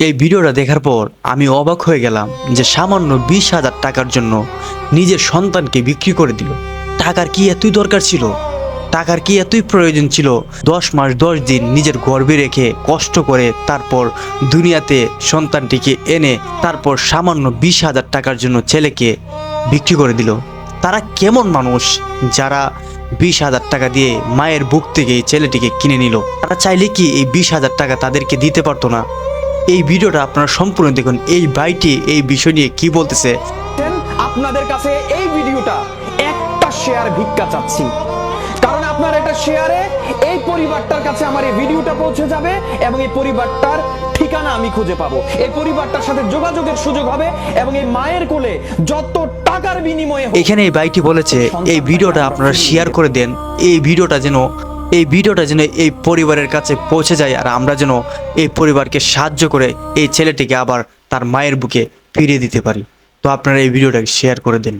এই ভিডিওটা দেখার পর আমি অবাক হয়ে গেলাম যে সামান্য 20,000 টাকার জন্য নিজের সন্তানকে বিক্রি করে দিল। টাকার কি এতই দরকার ছিল? টাকার কি এতই প্রয়োজন ছিল? 10 মাস 10 দিন নিজের গর্ভে রেখে কষ্ট করে তারপর দুনিয়াতে সন্তানটিকে এনে তারপর সামান্য 20,000 টাকার জন্য ছেলেকে বিক্রি করে দিল। তারা কেমন মানুষ যারা 20,000 টাকা দিয়ে মায়ের বুক থেকে এই ছেলেটিকে কিনে নিল? তারা চাইলে কি এই 20,000 টাকা তাদেরকে দিতে পারতো না? এই ভিডিওটা আপনারা সম্পূর্ণ দেখুন। এই ভাইটি এই বিষয় নিয়ে কি বলতেছে। আপনাদের কাছে এই ভিডিওটা একটা শেয়ার ভিক্ষা চাচ্ছি, কারণ আপনার একটা শেয়ারে এই পরিবারটার কাছে আমার এই ভিডিওটা পৌঁছে যাবে এবং এই পরিবারটার ঠিকানা আমি খুঁজে পাবো, এই পরিবারটার সাথে যোগাযোগের সুযোগ হবে এবং এই মায়ের কোলে যত টাকার বিনিময়ে এখানে এই ভাইটি বলেছে এই ভিডিওটা আপনারা শেয়ার করে দেন, এই ভিডিওটা যেন এই পরিবারের কাছে পৌঁছে যায় আর আমরা যেন এই পরিবারকে সাহায্য করে এই ছেলেটিকে আবার তার মায়ের বুকে ফিরিয়ে দিতে পারি। তো আপনারা এই ভিডিওটাকে শেয়ার করে দেন।